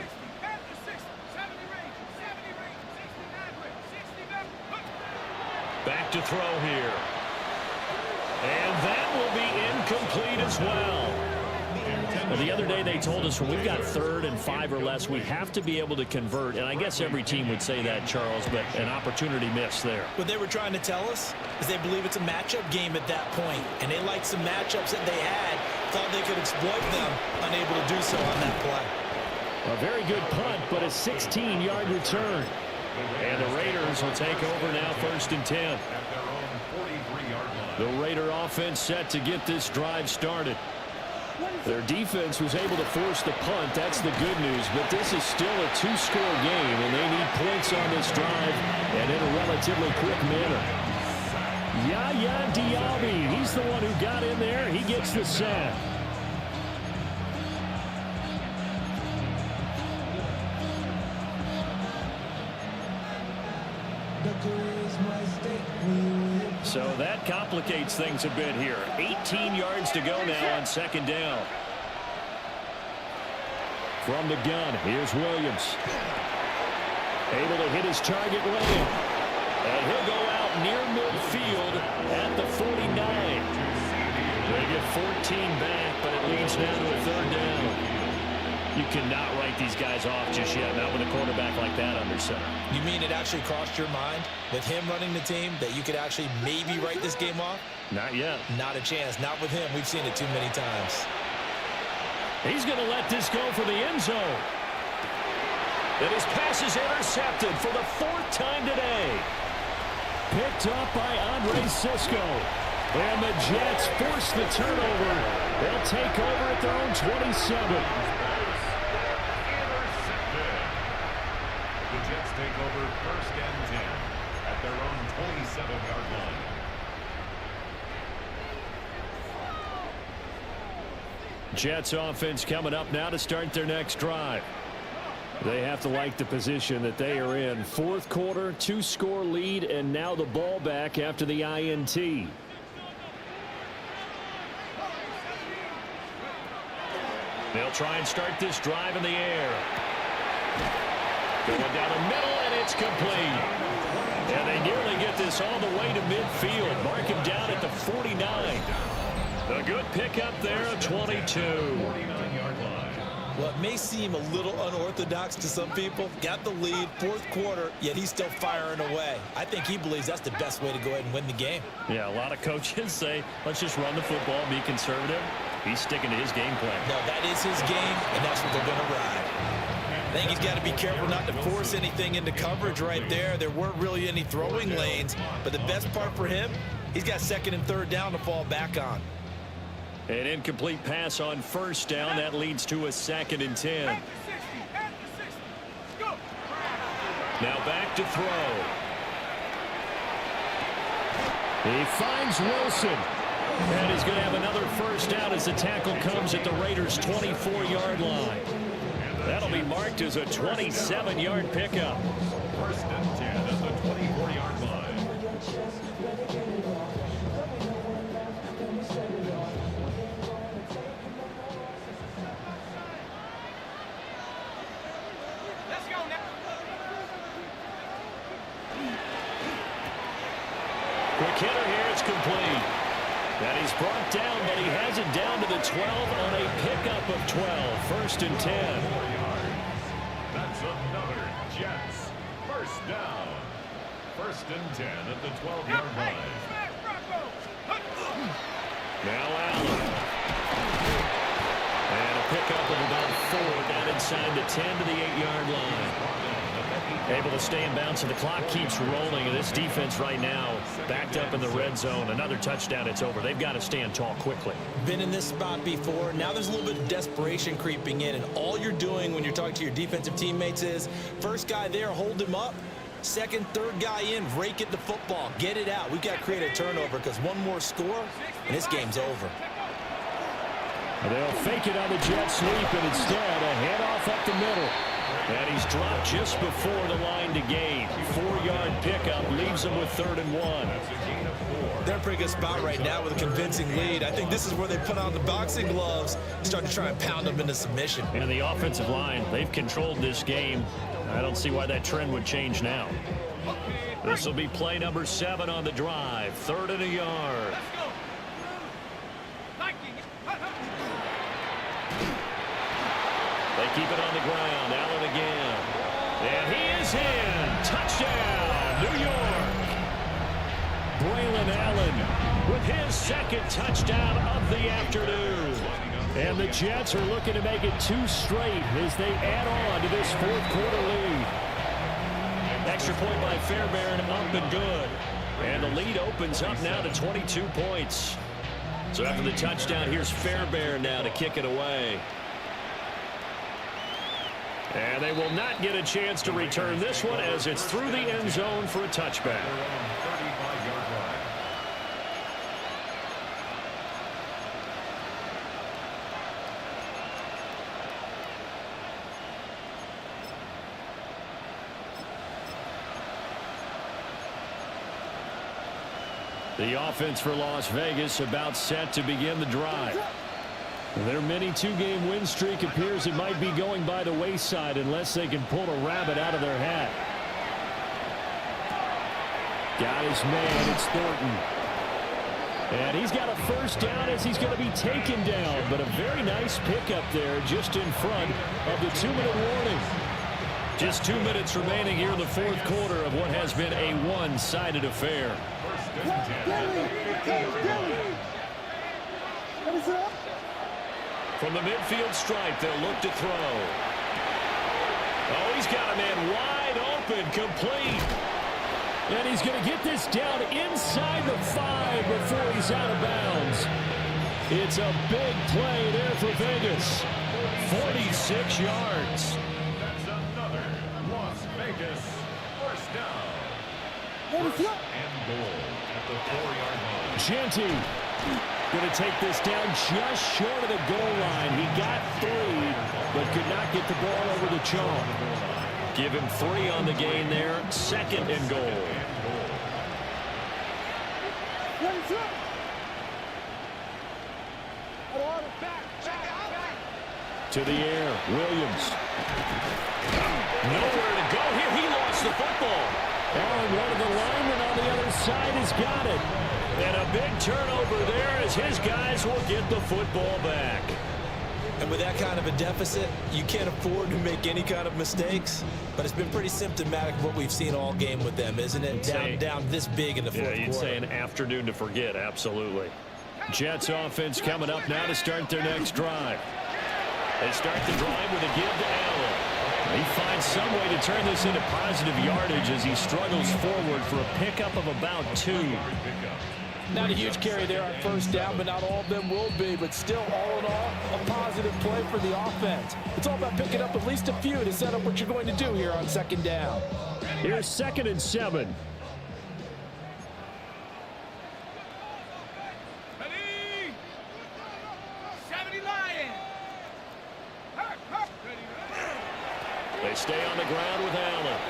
Back to throw here. And that will be incomplete as well. The other day they told us when we've got 3rd and 5 or less, we have to be able to convert. And I guess every team would say that, Charles, but an opportunity missed there. What they were trying to tell us is they believe it's a matchup game at that point, and they liked some matchups that they had, thought they could exploit them, unable to do so on that play. A very good punt, but a 16-yard return. And the Raiders will take over now 1st and 10. At their own 43-yard line. The Raider offense set to get this drive started. Their defense was able to force the punt. That's the good news. But this is still a two-score game, and they need points on this drive and in a relatively quick manner. Yaya Diaby, he's the one who got in there. He gets the sack. So that complicates things a bit here. 18 yards to go now on second down. From the gun, here's Williams. Able to hit his target lane. And he'll go out near midfield at the 49. They get 14 back, but it leads now to a third down. You cannot write these guys off just yet, not with a quarterback like that under center. You mean it actually crossed your mind with him running the team that you could actually maybe write this game off? Not yet. Not a chance. Not with him. We've seen it too many times. He's going to let this go for the end zone. And his pass is intercepted for the fourth time today. Picked up by Andre Sisco. And the Jets force the turnover. They'll take over at their own 27. The Jets take over first and 10 at their own 27-yard line. Jets offense coming up now to start their next drive. They have to like the position that they are in. Fourth quarter, two-score lead, and now the ball back after the INT. They'll try and start this drive in the air. Going down the middle, and it's complete. And they nearly get this all the way to midfield. Mark him down at the 49. A good pickup there of 22. 49-yard line. Well, it may seem a little unorthodox to some people. Got the lead, fourth quarter, yet he's still firing away. I think he believes that's the best way to go ahead and win the game. Yeah, a lot of coaches say, let's just run the football, be conservative. He's sticking to his game plan. No, that is his game, and that's what they're going to ride. I think he's got to be careful not to force anything into coverage right there. There weren't really any throwing lanes, but the best part for him, he's got second and third down to fall back on. An incomplete pass on first down. That leads to a second and 10. Now back to throw. He finds Wilson. And he's going to have another first down as the tackle comes at the Raiders' 24-yard line. That'll be marked as a 27-yard pickup. First and 10 at the 24-yard line. Quick hitter here, it's complete. And he's brought down, but he has it down to the 12 on a pickup of 12. First and 10. That's another Jets first down. First and 10 at the 12-yard line. Now Allen. And a pickup of about 4 down inside the 10 to the 8-yard line. Able to stay in bounds, and the clock keeps rolling. And this defense right now backed up in the red zone. Another touchdown, it's over. They've got to stand tall quickly. Been in this spot before. Now there's a little bit of desperation creeping in, and all you're doing when you're talking to your defensive teammates is first guy there, hold him up. Second, third guy in, rake at the football. Get it out. We've got to create a turnover because one more score, and this game's over. They'll fake it on the jet sweep, and instead a handoff up the middle. And he's dropped just before the line to gain. 4-yard pickup leaves him with 3rd and 1. They're in a pretty good spot right now with a convincing lead. I think this is where they put on the boxing gloves and start to try and pound them into submission. And the offensive line, they've controlled this game. I don't see why that trend would change now. This will be play number 7 on the drive. 3rd and a yard. They keep it on the ground. Allen again. And he is in. Touchdown, New York. Braylon Allen with his second touchdown of the afternoon. And the Jets are looking to make it 2 straight as they add on to this 4th quarter lead. Extra point by Fairbairn, up and good. And the lead opens up now to 22 points. So after the touchdown, here's Fairbairn now to kick it away. And they will not get a chance to return this one as it's through the end zone for a touchback. The offense for Las Vegas about set to begin the drive. Their mini two-game win streak appears it might be going by the wayside unless they can pull a rabbit out of their hat. Got his man, it's Thornton. And he's got a first down as he's going to be taken down, but a very nice pickup there just in front of the 2-minute warning. Just 2 minutes remaining here in the fourth quarter of what has been a one-sided affair. From the midfield stripe, they'll look to throw. Oh, he's got a man wide open, complete. And he's going to get this down inside the 5 before he's out of bounds. It's a big play there for Vegas. 46 yards. That's another Las Vegas first down. First and goal at the 4-yard line. Genty going to take this down just short of the goal line. He got 3, but could not get the ball over the chalk. Give him 3 on the gain there. Second and goal. To the air, Williams. Nowhere to go here. He lost the football. And one of the linemen on the other side has got it. And a big turnover there as his guys will get the football back. And with that kind of a deficit, you can't afford to make any kind of mistakes. But it's been pretty symptomatic of what we've seen all game with them, isn't it? Down this big in the fourth quarter. Yeah, you'd say an afternoon to forget, absolutely. Jets offense coming up now to start their next drive. They start the drive with a give to Allen. He finds some way to turn this into positive yardage as he struggles forward for a pickup of about 2. Not a huge carry there on first down, but not all of them will be. But still, all in all, a positive play for the offense. It's all about picking up at least a few to set up what you're going to do here on second down. Here's 2nd and 7. Ready? 70 Lion. They stay on the ground with Allen.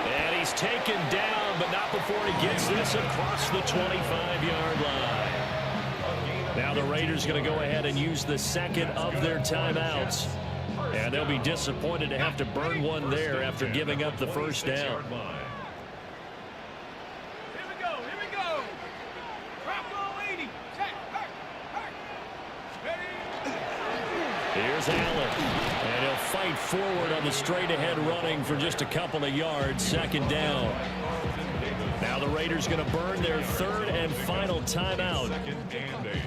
And he's taken down, but not before he gets this across the 25-yard line. Now the Raiders going to go ahead and use the second of their timeouts. And they'll be disappointed to have to burn one there after giving up the first down. Here we go. Here we go. Drop low 80. Check. Ready? Here's Allen. And he'll fight forward on the straight-ahead running for just a couple of yards. Second down. Now the Raiders going to burn their 3rd and final timeout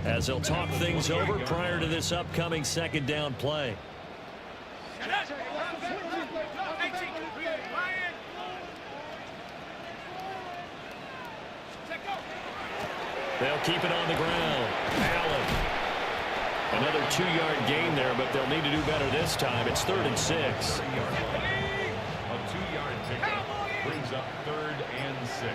as they'll talk things over prior to this upcoming second down play. They'll keep it on the ground. Allen. Another 2-yard gain there, but they'll need to do better this time. It's 3rd and 6. A 2-yard pickup brings up 3rd and 6.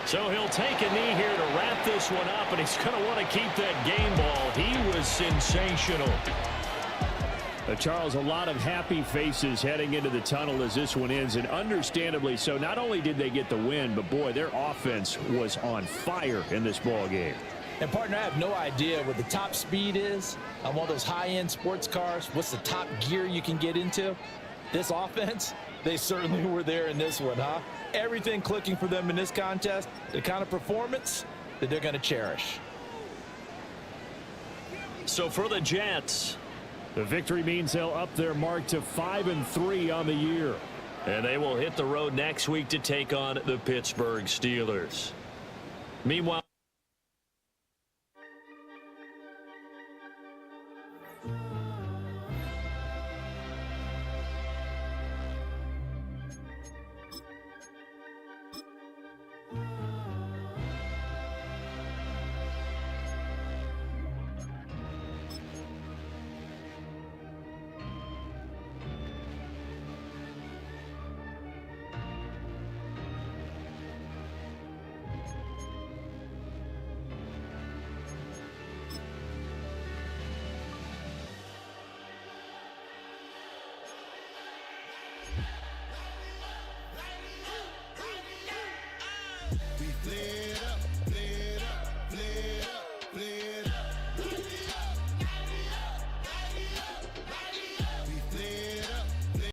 So he'll take a knee here to wrap this one up, and he's going to want to keep that game ball. He was sensational. Charles, a lot of happy faces heading into the tunnel as this one ends, and understandably so. Not only did they get the win, but boy, their offense was on fire in this ball game. And partner, I have no idea what the top speed is on one of those high-end sports cars. What's the top gear you can get into? This offense, they certainly were there in this one, huh? Everything clicking for them in this contest, the kind of performance that they're going to cherish. So for the Jets, the victory means they'll up their mark to 5-3 on the year. And they will hit the road next week to take on the Pittsburgh Steelers. Meanwhile, We flared up.